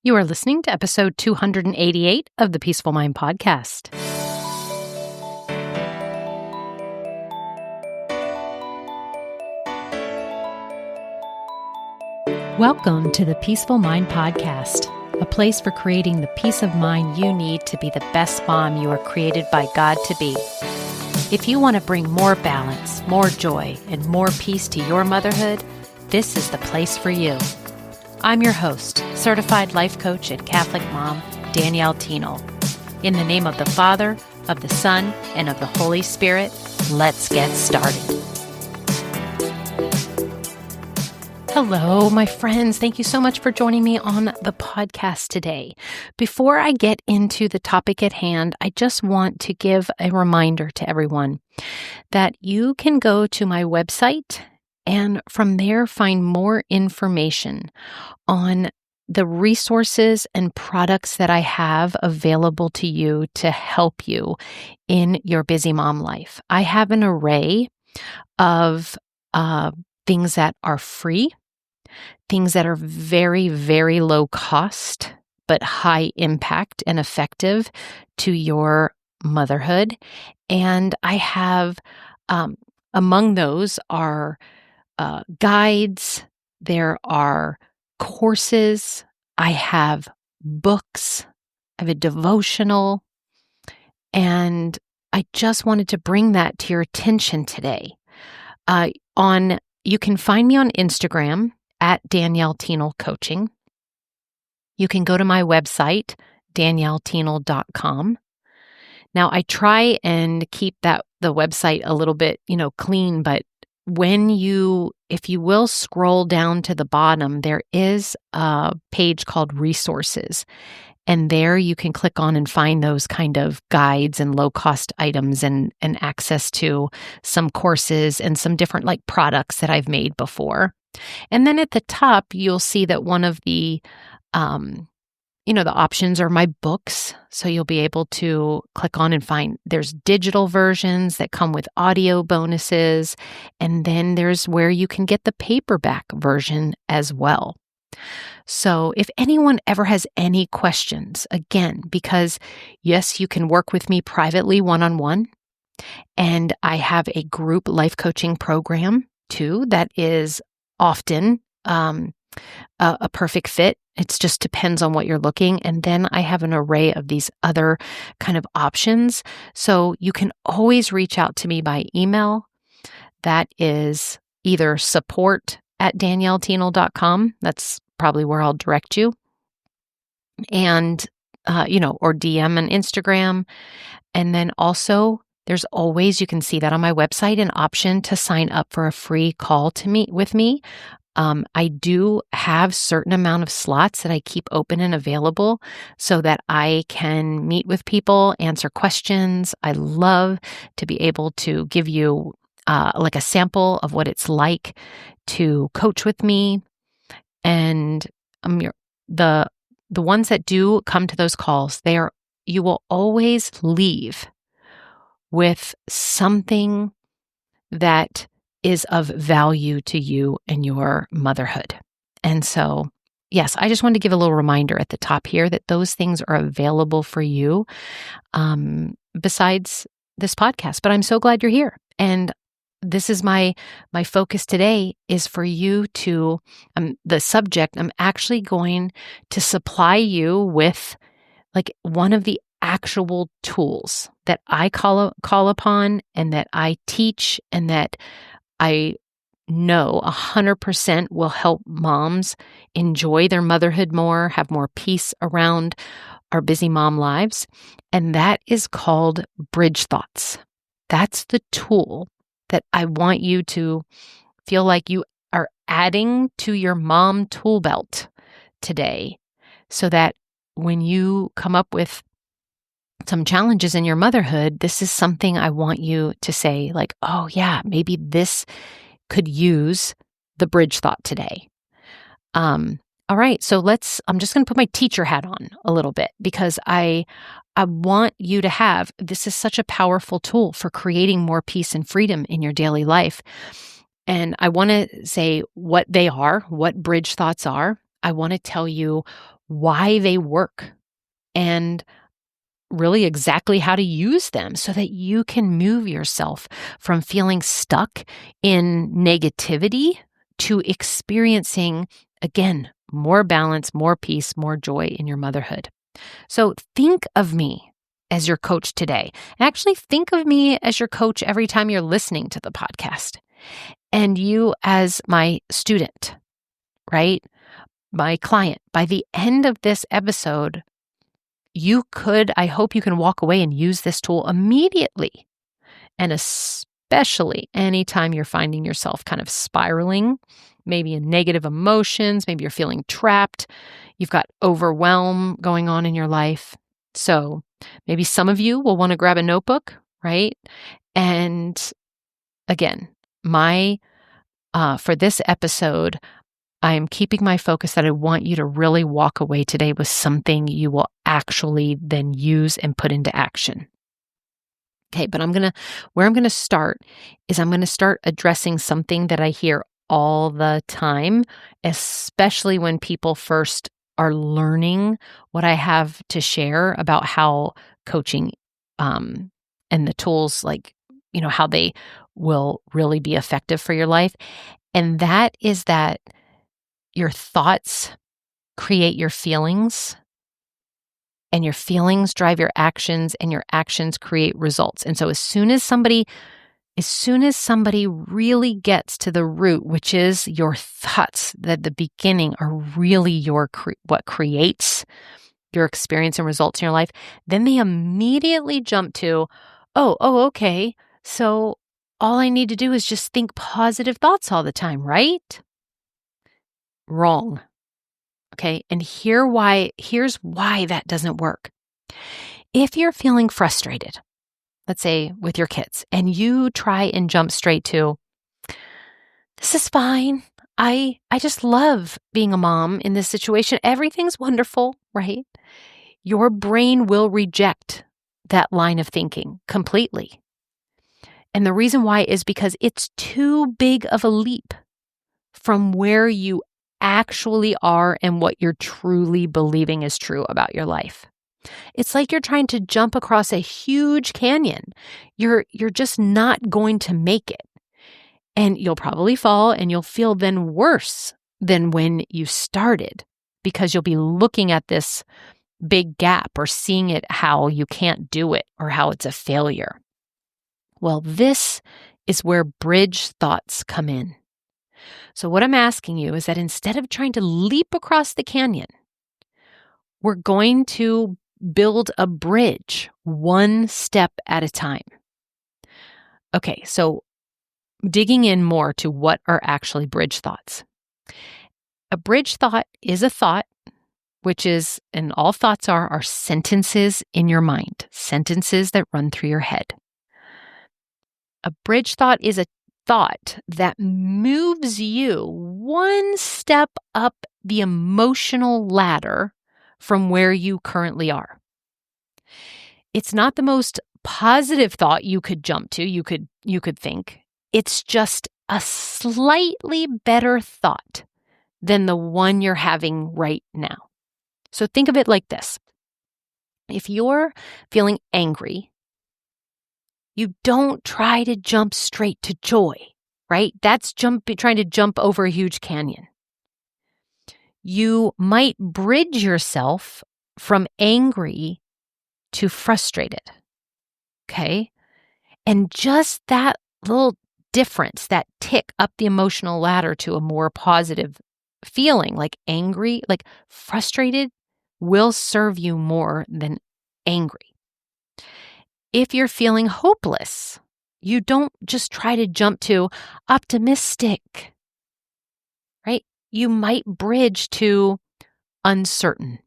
You are listening to episode 288 of the Peaceful Mind Podcast. Welcome to the Peaceful Mind Podcast, a place for creating the peace of mind you need to be the best mom you are created by God to be. If you want to bring more balance, more joy, and more peace to your motherhood, this is the place for you. I'm your host, certified life coach and Catholic mom, Danielle Tienel. In the name of the Father, of the Son, and of the Holy Spirit, let's get started. Hello, my friends. Thank you so much for joining me on the podcast today. Before I get into the topic at hand, I just want to give a reminder to everyone that you can go to my website and from there find more information on the resources and products that I have available to you to help you in your busy mom life. I have an array of things that are free, things that are very, very low cost, but high impact and effective to your motherhood. And I have, among those are guides, there are courses, I have books, I have a devotional, and I just wanted to bring that to your attention today. You can find me on Instagram at Danielle Tienel Coaching. You can go to my website, danielletienel.com. Now, I try and keep the website a little bit, clean, but if you will scroll down to the bottom, there is a page called resources. And there you can click on and find those kind of guides and low-cost items and access to some courses and some different products that I've made before. And then at the top, you'll see that one of the the options are my books. So you'll be able to click on and find there's digital versions that come with audio bonuses. And then there's where you can get the paperback version as well. So if anyone ever has any questions, again, because yes, you can work with me privately one-on-one, and I have a group life coaching program too that is often a perfect fit. It just depends on what you're looking. And then I have an array of these other kind of options. So you can always reach out to me by email. That is either support@danielletienel.com. That's probably where I'll direct you. And, or DM on Instagram. And then also there's always, you can see that on my website, an option to sign up for a free call to meet with me. I do have certain amount of slots that I keep open and available so that I can meet with people, answer questions. I love to be able to give you a sample of what it's like to coach with me. And the ones that do come to those calls, you will always leave with something that is of value to you and your motherhood. And so, yes, I just wanted to give a little reminder at the top here that those things are available for you besides this podcast. But I'm so glad you're here. And this is my focus today is for you to, the subject, I'm actually going to supply you with one of the actual tools that I call upon and that I teach and that I know 100% will help moms enjoy their motherhood more, have more peace around our busy mom lives. And that is called bridge thoughts. That's the tool that I want you to feel like you are adding to your mom tool belt today so that when you come up with some challenges in your motherhood, this is something I want you to say oh yeah, maybe this could use the bridge thought today. All right. So I'm just going to put my teacher hat on a little bit because I want you to this is such a powerful tool for creating more peace and freedom in your daily life. And I want to say what they are, what bridge thoughts are. I want to tell you why they work and really exactly how to use them so that you can move yourself from feeling stuck in negativity to experiencing, again, more balance, more peace, more joy in your motherhood. So think of me as your coach today. Actually, think of me as your coach every time you're listening to the podcast, and you as my student, right? My client. By the end of this episode, I hope you can walk away and use this tool immediately. And especially anytime you're finding yourself kind of spiraling, maybe in negative emotions, maybe you're feeling trapped, you've got overwhelm going on in your life. So maybe some of you will want to grab a notebook, right? And again, for this episode, I am keeping my focus that I want you to really walk away today with something you will actually then use and put into action. Okay, but where I'm going to start is I'm going to start addressing something that I hear all the time, especially when people first are learning what I have to share about how coaching and the tools, like, how they will really be effective for your life. And that is that your thoughts create your feelings, and your feelings drive your actions, and your actions create results. And so as soon as somebody really gets to the root, which is your thoughts, that the beginning are really what creates your experience and results in your life, then they immediately jump to, okay, so all I need to do is just think positive thoughts all the time, right? Wrong. Okay, and here's why that doesn't work. If you're feeling frustrated, let's say with your kids, and you try and jump straight to, this is fine. I just love being a mom in this situation. Everything's wonderful, right? Your brain will reject that line of thinking completely. And the reason why is because it's too big of a leap from where you actually are and what you're truly believing is true about your life. It's like you're trying to jump across a huge canyon. You're just not going to make it. And you'll probably fall, and you'll feel then worse than when you started, because you'll be looking at this big gap or seeing it how you can't do it or how it's a failure. Well, this is where bridge thoughts come in. So what I'm asking you is that instead of trying to leap across the canyon, we're going to build a bridge one step at a time. Okay, so digging in more to what are actually bridge thoughts. A bridge thought is a thought, which is, and all thoughts are sentences in your mind, sentences that run through your head. A bridge thought is a thought that moves you one step up the emotional ladder from where you currently are. It's not the most positive thought you could jump to, you could think. It's just a slightly better thought than the one you're having right now. So think of it like this. If you're feeling angry, you don't try to jump straight to joy, right? That's trying to jump over a huge canyon. You might bridge yourself from angry to frustrated, okay? And just that little difference, that tick up the emotional ladder to a more positive feeling, like angry, like frustrated, will serve you more than angry. If you're feeling hopeless, you don't just try to jump to optimistic, right? You might bridge to uncertain,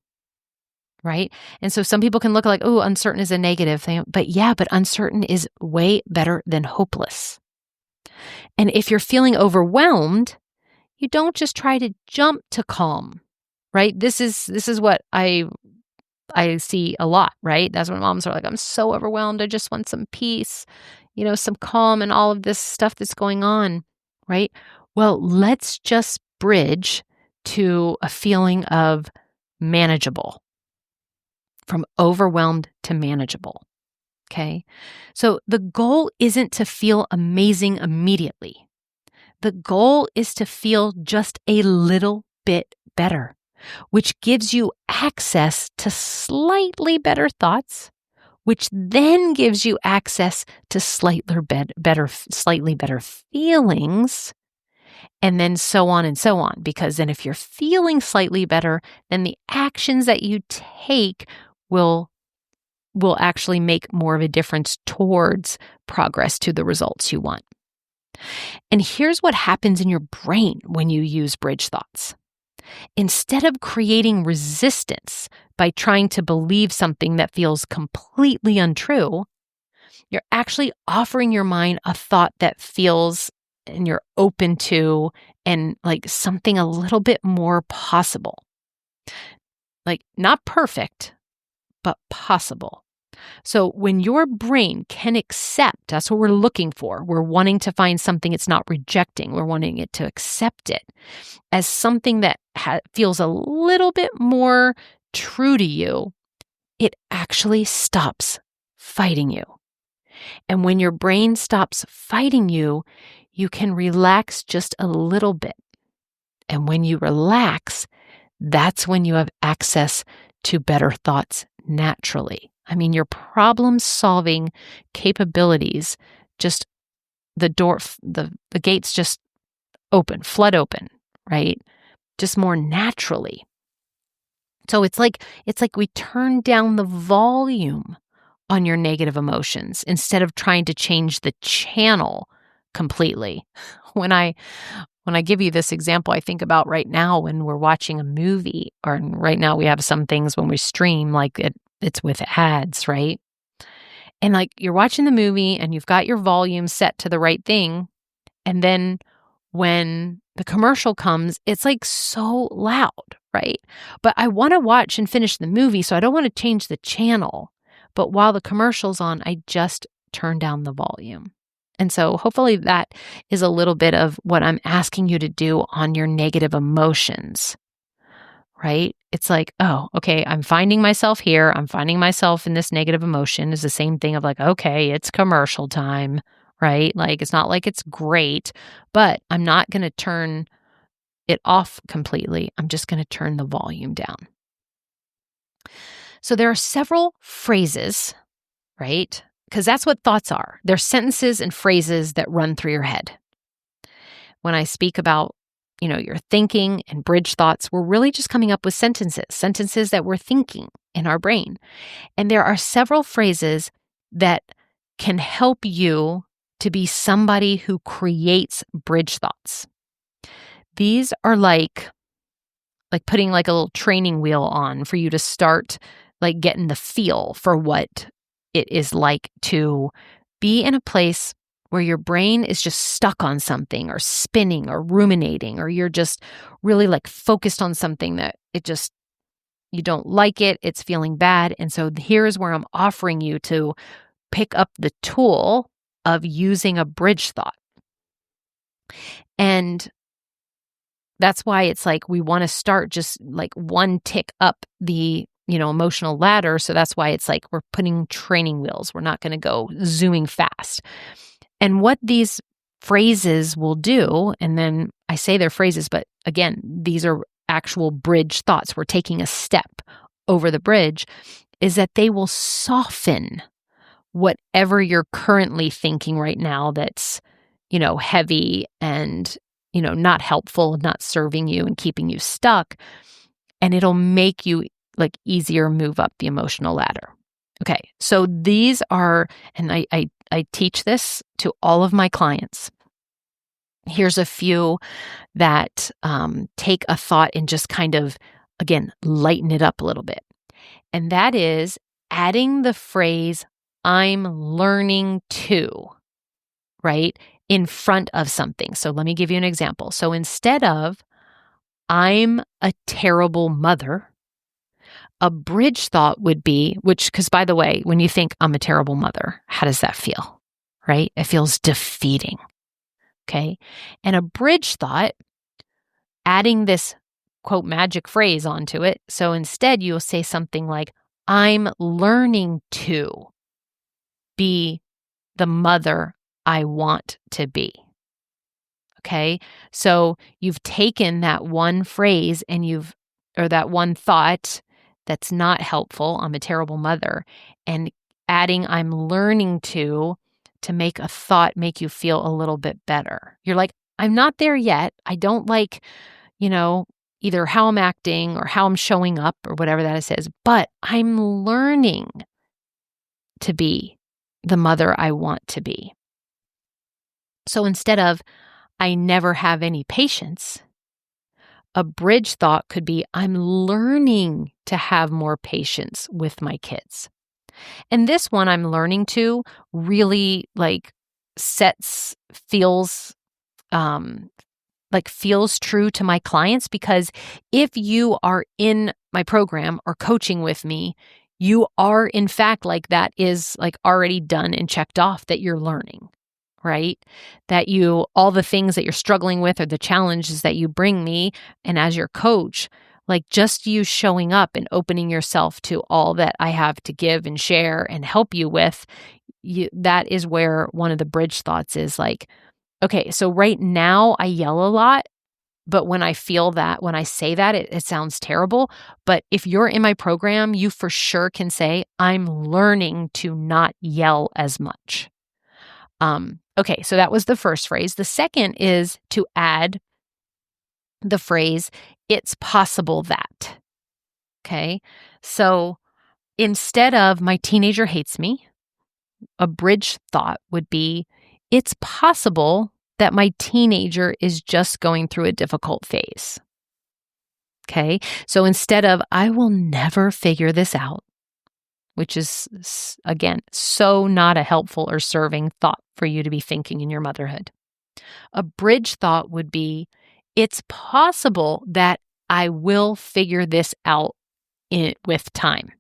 right? And so some people can look like, oh, uncertain is a negative thing. But uncertain is way better than hopeless. And if you're feeling overwhelmed, you don't just try to jump to calm, right? This is what I see a lot, right? That's when moms are like, I'm so overwhelmed. I just want some peace, some calm and all of this stuff that's going on, right? Well, let's just bridge to a feeling of manageable, from overwhelmed to manageable. Okay. So the goal isn't to feel amazing immediately. The goal is to feel just a little bit better, which gives you access to slightly better thoughts, which then gives you access to slightly better feelings, and then so on and so on. Because then if you're feeling slightly better, then the actions that you take will actually make more of a difference towards progress to the results you want. And here's what happens in your brain when you use bridge thoughts. Instead of creating resistance by trying to believe something that feels completely untrue, you're actually offering your mind a thought that feels and you're open to and like something a little bit more possible. Like not perfect, but possible. So when your brain can accept, that's what we're looking for. We're wanting to find something it's not rejecting. We're wanting it to accept it as something that feels a little bit more true to you. It actually stops fighting you. And when your brain stops fighting you, you can relax just a little bit. And when you relax, that's when you have access to better thoughts naturally. I mean, your problem-solving capabilities, just the gates just flood open, right? Just more naturally. So it's like we turn down the volume on your negative emotions instead of trying to change the channel completely. When I give you this example, I think about right now when we're watching a movie, or right now we have some things when we stream, like it's with ads, right? And like you're watching the movie and you've got your volume set to the right thing. And then when the commercial comes, it's like so loud, right? But I want to watch and finish the movie, so I don't want to change the channel. But while the commercial's on, I just turn down the volume. And so hopefully that is a little bit of what I'm asking you to do on your negative emotions, right? It's like, oh, okay, I'm finding myself here. I'm finding myself in this negative emotion is the same thing of like, okay, it's commercial time, right? Like, it's not like it's great, but I'm not going to turn it off completely. I'm just going to turn the volume down. So there are several phrases, right? Because that's what thoughts are. They're sentences and phrases that run through your head. When I speak about, your thinking and bridge thoughts, we're really just coming up with sentences that we're thinking in our brain. And there are several phrases that can help you to be somebody who creates bridge thoughts. These are like putting like a little training wheel on for you to start like getting the feel for what it is like to be in a place where your brain is just stuck on something or spinning or ruminating, or you're just really like focused on something that you don't like it, it's feeling bad. And so here's where I'm offering you to pick up the tool of using a bridge thought. And that's why it's like we want to start just like one tick up the emotional ladder. So that's why it's like we're putting training wheels. We're not going to go zooming fast. And what these phrases will do, and then I say they're phrases, but again, these are actual bridge thoughts. We're taking a step over the bridge, is that they will soften whatever you're currently thinking right now that's, heavy and, not helpful, not serving you and keeping you stuck. And it'll make you like easier move up the emotional ladder. Okay, so these are, and I teach this to all of my clients. Here's a few that take a thought and just kind of, again, lighten it up a little bit. And that is adding the phrase, I'm learning to, right, in front of something. So let me give you an example. So instead of, I'm a terrible mother, a bridge thought would be, because by the way, when you think I'm a terrible mother, how does that feel, right? It feels defeating, okay? And a bridge thought, adding this quote magic phrase onto it. So instead, you'll say something like, I'm learning to be the mother I want to be. Okay. So you've taken that one phrase or that one thought that's not helpful, I'm a terrible mother, and adding I'm learning to make a thought make you feel a little bit better. You're like, I'm not there yet. I don't like, either how I'm acting or how I'm showing up or whatever that says, but I'm learning to be the mother I want to be. So instead of I never have any patience, a bridge thought could be I'm learning to have more patience with my kids. And this one I'm learning to really feels true to my clients, because if you are in my program or coaching with me, you are in fact that is already done and checked off that you're learning, right? That all the things that you're struggling with or the challenges that you bring me, and as your coach, just you showing up and opening yourself to all that I have to give and share and help you with, that is where one of the bridge thoughts is okay, so right now I yell a lot, but when I feel that, when I say that, it sounds terrible. But if you're in my program, you for sure can say, I'm learning to not yell as much. Okay, so that was the first phrase. The second is to add the phrase, it's possible that. Okay, so instead of my teenager hates me, a bridge thought would be, it's possible that my teenager is just going through a difficult phase. Okay, so instead of I will never figure this out, which is, again, so not a helpful or serving thought for you to be thinking in your motherhood. A bridge thought would be, it's possible that I will figure this out with time,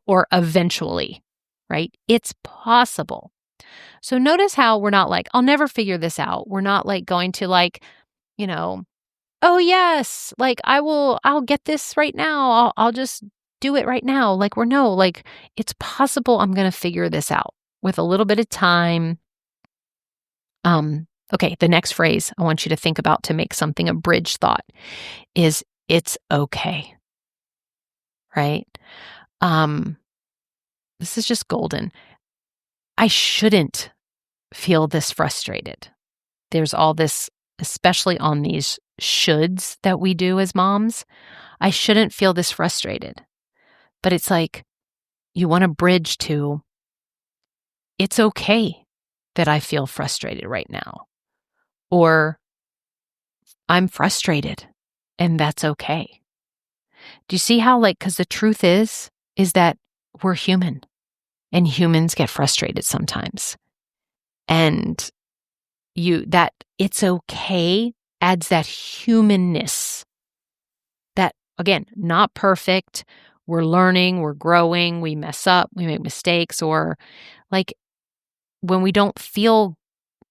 or eventually, right? It's possible. So notice how we're not I'll never figure this out. We're not going to oh yes, I'll get this right now. I'll just do it right now. It's possible I'm going to figure this out with a little bit of time. Okay, the next phrase I want you to think about to make something a bridge thought is it's okay. Right? This is just golden. I shouldn't feel this frustrated. There's all this, especially on these shoulds that we do as moms. I shouldn't feel this frustrated. But it's you want to bridge to, it's okay that I feel frustrated right now. Or I'm frustrated and that's okay. Do you see how because the truth is that we're human and humans get frustrated sometimes. And that it's okay adds that humanness that, again, not perfect. We're learning, we're growing, we mess up, we make mistakes, or when we don't feel,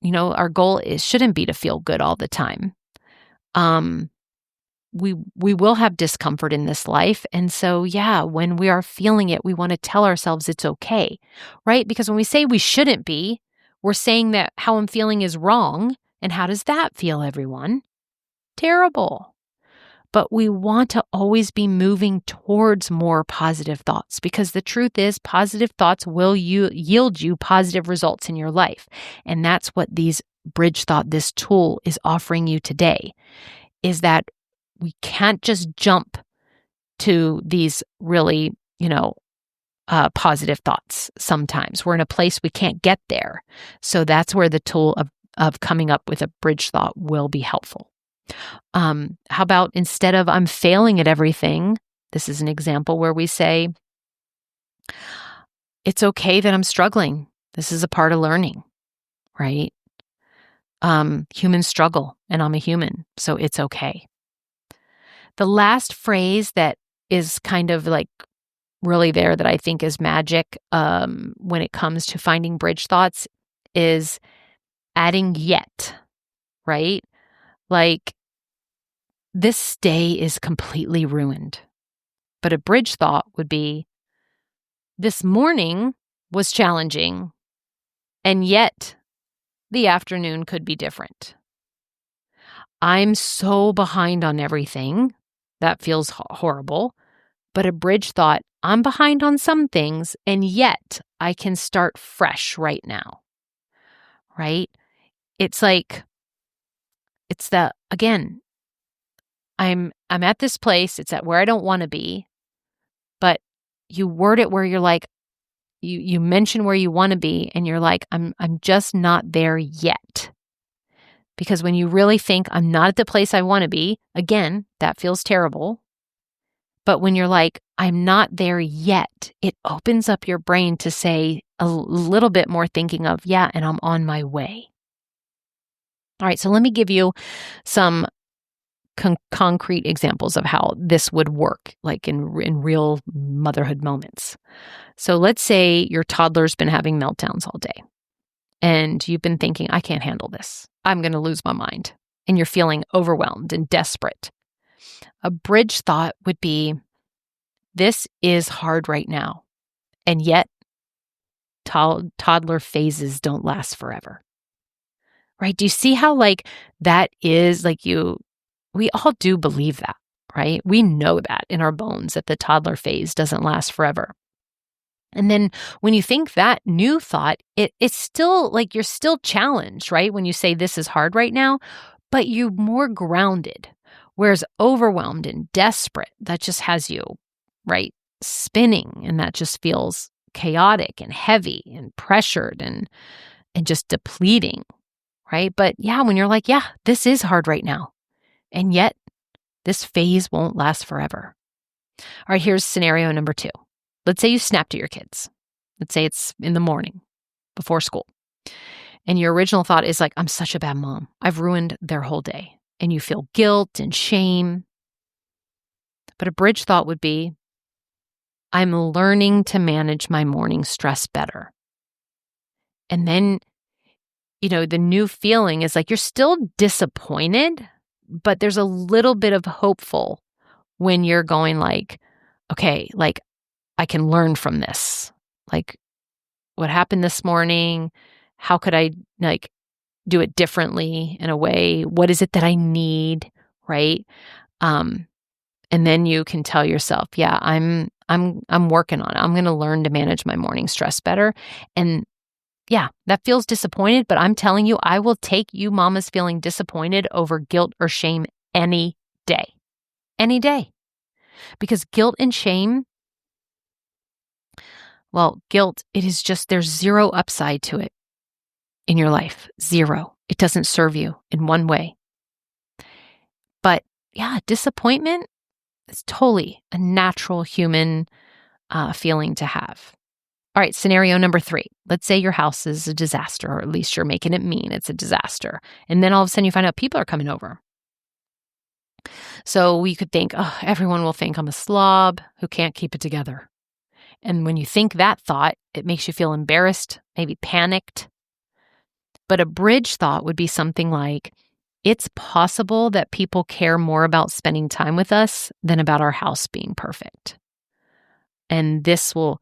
our goal shouldn't be to feel good all the time. We will have discomfort in this life. And so, when we are feeling it, we want to tell ourselves it's okay, right? Because when we say we shouldn't be, we're saying that how I'm feeling is wrong. And how does that feel, everyone? Terrible. But we want to always be moving towards more positive thoughts, because the truth is positive thoughts will yield you positive results in your life. And that's what this tool is offering you today, is that we can't just jump to these really, positive thoughts. Sometimes we're in a place we can't get there. So that's where the tool of coming up with a bridge thought will be helpful. How about instead of I'm failing at everything, this is an example where we say, it's okay that I'm struggling. This is a part of learning, right? Humans struggle and I'm a human, so it's okay. The last phrase that is kind of really there that I think is magic when it comes to finding bridge thoughts is adding yet, right? this day is completely ruined. But a bridge thought would be, this morning was challenging, and yet the afternoon could be different. I'm so behind on everything. That feels horrible. But a bridge thought, I'm behind on some things, and yet I can start fresh right now. Right? It's like, again, I'm at this place, it's at where I don't want to be, but you word it where you're like, you mention where you want to be, and you're like, I'm just not there yet. Because when you really think I'm not at the place I want to be, again, that feels terrible. But when you're like, I'm not there yet, it opens up your brain to say a little bit more thinking of, yeah, and I'm on my way. All right, so let me give you some concrete examples of how this would work, like in real motherhood moments. So let's say your toddler's been having meltdowns all day, and you've been thinking, I can't handle this. I'm going to lose my mind. And you're feeling overwhelmed and desperate. A bridge thought would be, this is hard right now. And yet, toddler phases don't last forever. Right? Do you see how that is we all do believe that, right? We know that in our bones that the toddler phase doesn't last forever. And then when you think that new thought, it's still you're still challenged, right? When you say this is hard right now, but you're more grounded. Whereas overwhelmed and desperate, that just has you, right, spinning, and that just feels chaotic and heavy and pressured and just depleting, right? But yeah, when you're like, yeah, this is hard right now, and yet this phase won't last forever. All right, here's scenario number 2. Let's say you snapped at your kids. Let's say it's in the morning before school. And your original thought is I'm such a bad mom. I've ruined their whole day. And you feel guilt and shame. But a bridge thought would be, I'm learning to manage my morning stress better. And then, the new feeling is you're still disappointed, but there's a little bit of hopeful when you're going okay, I can learn from this. What happened this morning? How could I do it differently in a way? What is it that I need? Right? And then you can tell yourself, yeah, I'm working on it. I'm going to learn to manage my morning stress better. And yeah, that feels disappointed, but I'm telling you, I will take you mamas feeling disappointed over guilt or shame any day. Any day. Because guilt and shame, guilt, it is just, there's zero upside to it in your life. Zero. It doesn't serve you in one way. But yeah, disappointment is totally a natural human feeling to have. All right, scenario number 3. Let's say your house is a disaster, or at least you're making it mean it's a disaster. And then all of a sudden you find out people are coming over. So we could think, oh, everyone will think I'm a slob who can't keep it together. And when you think that thought, it makes you feel embarrassed, maybe panicked. But a bridge thought would be something like, it's possible that people care more about spending time with us than about our house being perfect. And this will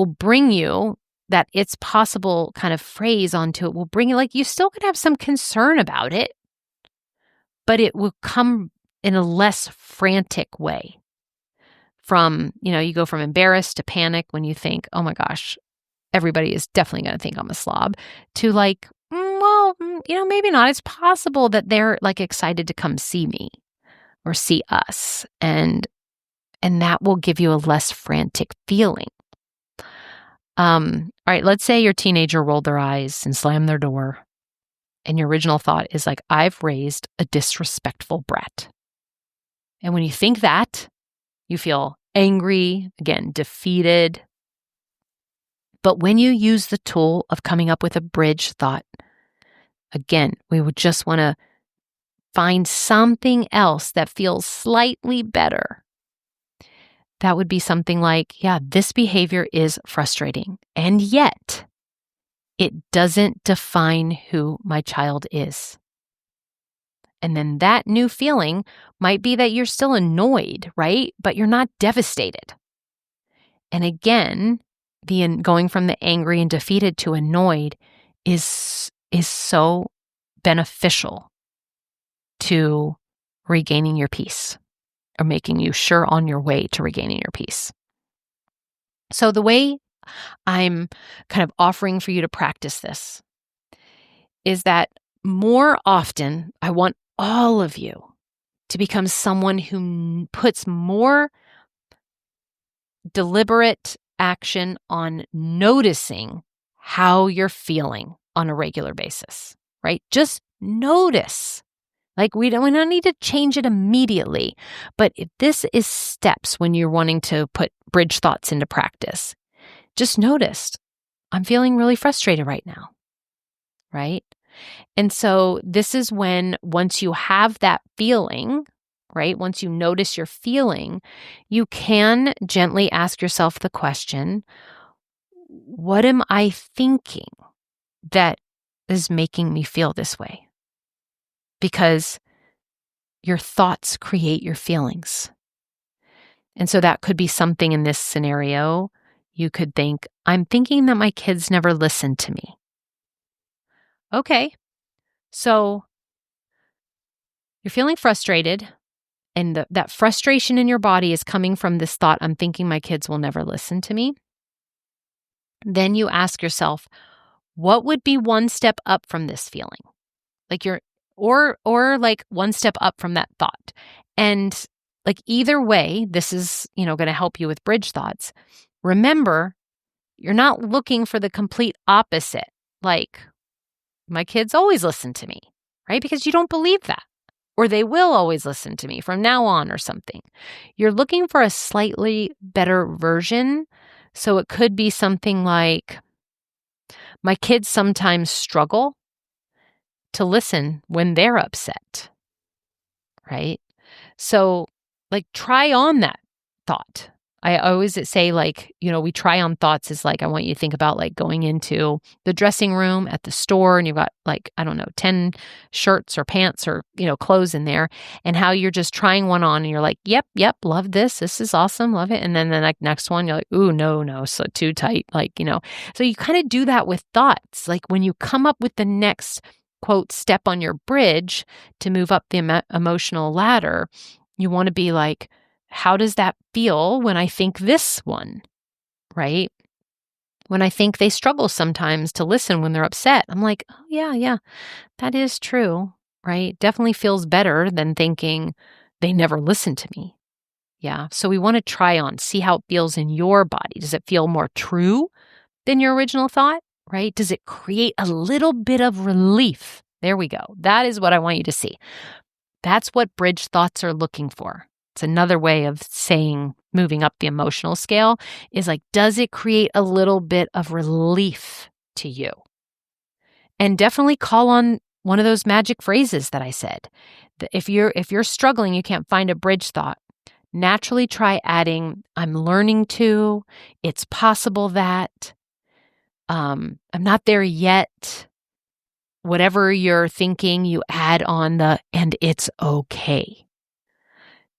bring you that it's possible kind of phrase onto it. Will bring you you still could have some concern about it, but it will come in a less frantic way. From, you go from embarrassed to panic when you think, oh my gosh, everybody is definitely going to think I'm a slob, to maybe not. It's possible that they're excited to come see me or see us. And that will give you a less frantic feeling. All right, let's say your teenager rolled their eyes and slammed their door. And your original thought is I've raised a disrespectful brat. And when you think that, you feel angry, again, defeated. But when you use the tool of coming up with a bridge thought, again, we would just want to find something else that feels slightly better. That would be something yeah, this behavior is frustrating, and yet it doesn't define who my child is. And then that new feeling might be that you're still annoyed, right? But you're not devastated. And again, going from the angry and defeated to annoyed is so beneficial to regaining your peace, or making you sure on your way to regaining your peace. So the way I'm kind of offering for you to practice this is that more often, I want all of you to become someone who puts more deliberate action on noticing how you're feeling on a regular basis, right? Just notice. Like we don't need to change it immediately, but if this is steps when you're wanting to put bridge thoughts into practice. Just notice, I'm feeling really frustrated right now, right? And so this is when, once you have that feeling, right? Once you notice your feeling, you can gently ask yourself the question, what am I thinking that is making me feel this way? Because your thoughts create your feelings. And so that could be something in this scenario. You could think, I'm thinking that my kids never listen to me. Okay, so you're feeling frustrated, and that frustration in your body is coming from this thought, I'm thinking my kids will never listen to me. Then you ask yourself, what would be one step up from this feeling? Like or like one step up from that thought. And like either way, this is, going to help you with bridge thoughts. Remember, you're not looking for the complete opposite. Like, my kids always listen to me, right? Because you don't believe that. Or they will always listen to me from now on or something. You're looking for a slightly better version. So it could be something like, my kids sometimes struggle to listen when they're upset, right? So like try on that thought. I always say we try on thoughts is like, I want you to think about like going into the dressing room at the store and you've got 10 shirts or pants or, clothes in there, and how you're just trying one on and you're like, yep, love this. This is awesome. Love it. And then the next one, you're like, ooh, no, so too tight. So you kind of do that with thoughts. Like when you come up with the next quote, step on your bridge to move up the emotional ladder, you want to be like, how does that feel when I think this one, right? When I think they struggle sometimes to listen when they're upset, I'm like, oh, yeah, that is true, right? Definitely feels better than thinking they never listen to me. Yeah, so we want to try on, see how it feels in your body. Does it feel more true than your original thought, right? Does it create a little bit of relief? There we go. That is what I want you to see. That's what bridge thoughts are looking for. It's another way of saying moving up the emotional scale is like, does it create a little bit of relief to you? And definitely call on one of those magic phrases that I said. If you're struggling, you can't find a bridge thought, naturally try adding, I'm learning to, it's possible that, I'm not there yet. Whatever you're thinking, you add on and it's okay,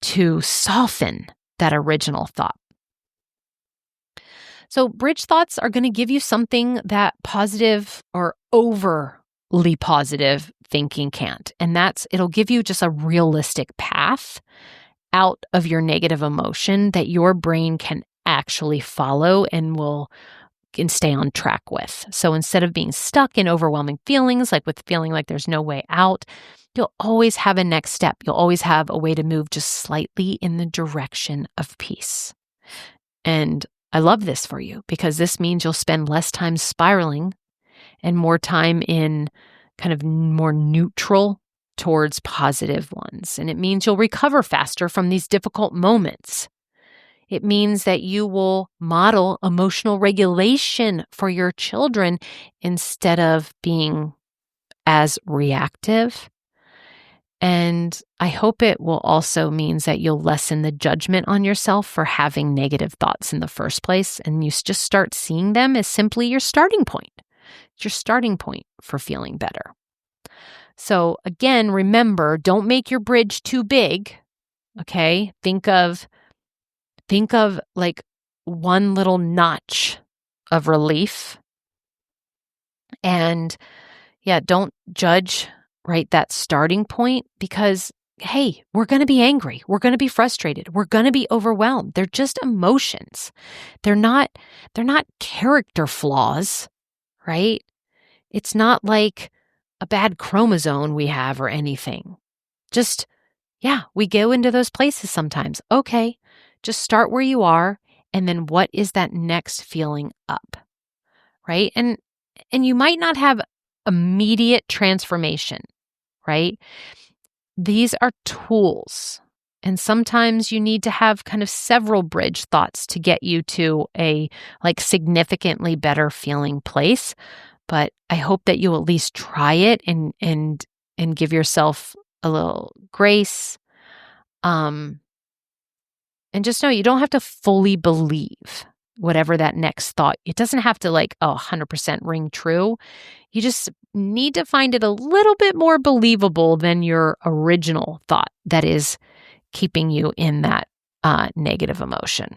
to soften that original thought. So bridge thoughts are going to give you something that positive or overly positive thinking can't. And it'll give you just a realistic path out of your negative emotion that your brain can actually follow and can stay on track with. So instead of being stuck in overwhelming feelings, like with feeling like there's no way out, you'll always have a next step. You'll always have a way to move just slightly in the direction of peace. And I love this for you because this means you'll spend less time spiraling and more time in kind of more neutral towards positive ones. And it means you'll recover faster from these difficult moments. It means that you will model emotional regulation for your children instead of being as reactive. And I hope it will also means that you'll lessen the judgment on yourself for having negative thoughts in the first place. And you just start seeing them as simply your starting point. It's your starting point for feeling better. So again, remember, don't make your bridge too big. Okay? Think of like one little notch of relief. And yeah, don't judge, right, that starting point, because hey, we're going to be angry. We're going to be frustrated. We're going to be overwhelmed. They're just emotions. They're not character flaws, right? It's not like a bad chromosome we have or anything. Just, yeah, we go into those places sometimes. Okay, just start where you are. And then what is that next feeling up, right? And you might not have immediate transformation, right? These are tools. And sometimes you need to have kind of several bridge thoughts to get you to a like significantly better feeling place. But I hope that you'll at least try it and give yourself a little grace. And just know you don't have to fully believe whatever that next thought. It doesn't have to 100% ring true. You just need to find it a little bit more believable than your original thought that is keeping you in that negative emotion.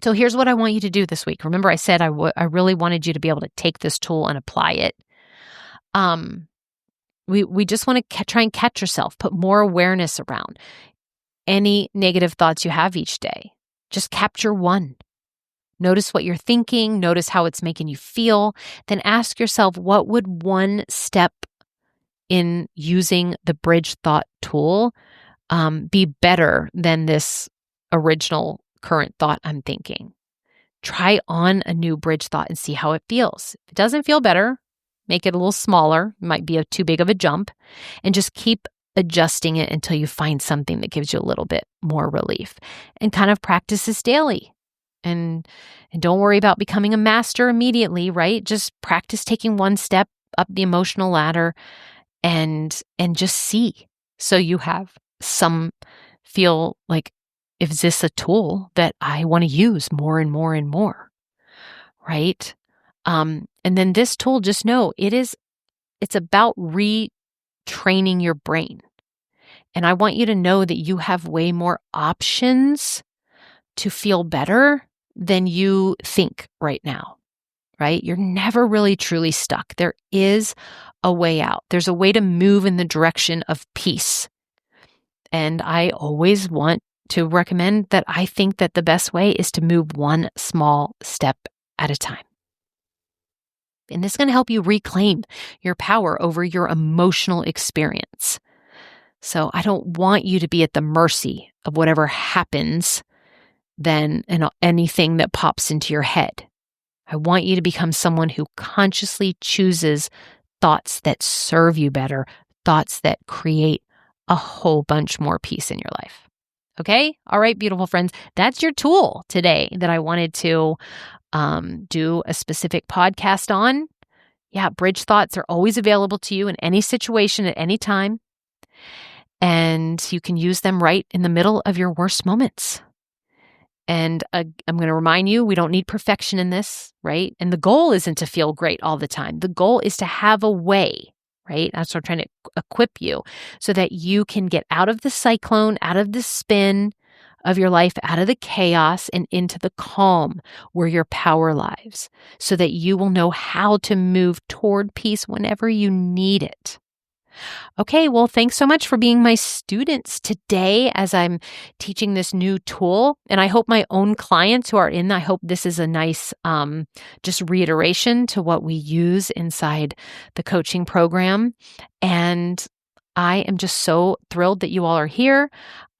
So here's what I want you to do this week. Remember, I said I really wanted you to be able to take this tool and apply it. We just want to try and catch yourself, put more awareness around any negative thoughts you have each day. Just capture one. Notice what you're thinking. Notice how it's making you feel. Then ask yourself, what would one step in using the bridge thought tool be better than this original current thought I'm thinking? Try on a new bridge thought and see how it feels. If it doesn't feel better, make it a little smaller. It might be too big of a jump. And just keep adjusting it until you find something that gives you a little bit more relief. And kind of practice this daily. And don't worry about becoming a master immediately, right? Just practice taking one step up the emotional ladder and just see. So you have some feel like, is this a tool that I want to use more and more and more, right? And then this tool, just know it's about retraining your brain. And I want you to know that you have way more options to feel better than you think right now, right? You're never really truly stuck. There is a way out. There's a way to move in the direction of peace. And I always want to recommend that I think that the best way is to move one small step at a time. And this is going to help you reclaim your power over your emotional experience. So I don't want you to be at the mercy of whatever happens than anything that pops into your head. I want you to become someone who consciously chooses thoughts that serve you better, thoughts that create a whole bunch more peace in your life. Okay? All right, beautiful friends. That's your tool today that I wanted to do a specific podcast on. Yeah, bridge thoughts are always available to you in any situation at any time. And you can use them right in the middle of your worst moments. And I'm going to remind you, we don't need perfection in this, right? And the goal isn't to feel great all the time. The goal is to have a way, right? That's what I'm trying to equip you so that you can get out of the cyclone, out of the spin of your life, out of the chaos and into the calm where your power lies, so that you will know how to move toward peace whenever you need it. Okay, well, thanks so much for being my students today as I'm teaching this new tool. And I hope my own clients who are I hope this is a nice just reiteration to what we use inside the coaching program. And I am just so thrilled that you all are here.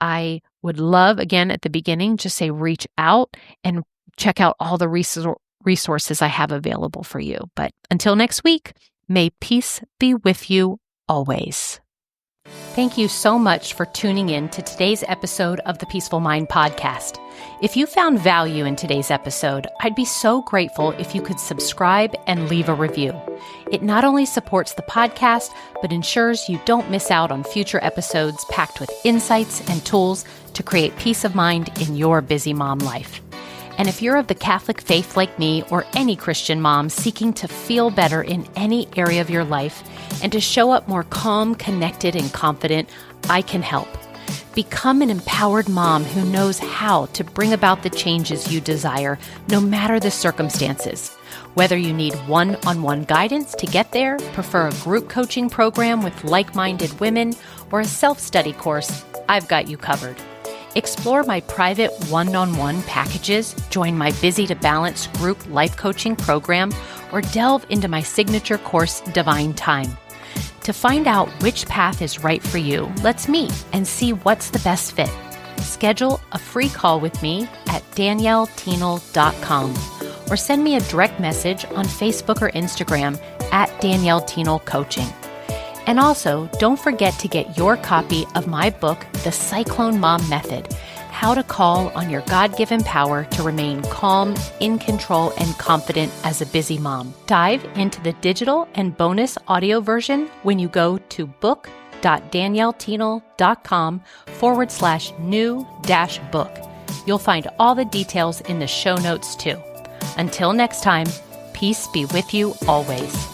I would love, again, at the beginning, just say reach out and check out all the resources I have available for you. But until next week, may peace be with you always. Thank you so much for tuning in to today's episode of the Peaceful Mind podcast. If you found value in today's episode, I'd be so grateful if you could subscribe and leave a review. It not only supports the podcast, but ensures you don't miss out on future episodes packed with insights and tools to create peace of mind in your busy mom life. And if you're of the Catholic faith like me or any Christian mom seeking to feel better in any area of your life And to show up more calm, connected, and confident, I can help. Become an empowered mom who knows how to bring about the changes you desire, no matter the circumstances. Whether you need one-on-one guidance to get there, prefer a group coaching program with like-minded women, or a self-study course, I've got you covered. Explore my private one-on-one packages, join my Busy to Balance group life coaching program, or delve into my signature course, Divine Time. To find out which path is right for you, let's meet and see what's the best fit. Schedule a free call with me at danielleteenel.com or send me a direct message on Facebook or Instagram at Danielle Teenel Coaching. And also, don't forget to get your copy of my book, The Cyclone Mom Method, How to Call on Your God-Given Power to Remain Calm, in control, and confident as a busy mom. Dive into the digital and bonus audio version when you go to book.danielleteenel.com/new-book. You'll find all the details in the show notes too. Until next time, peace be with you always.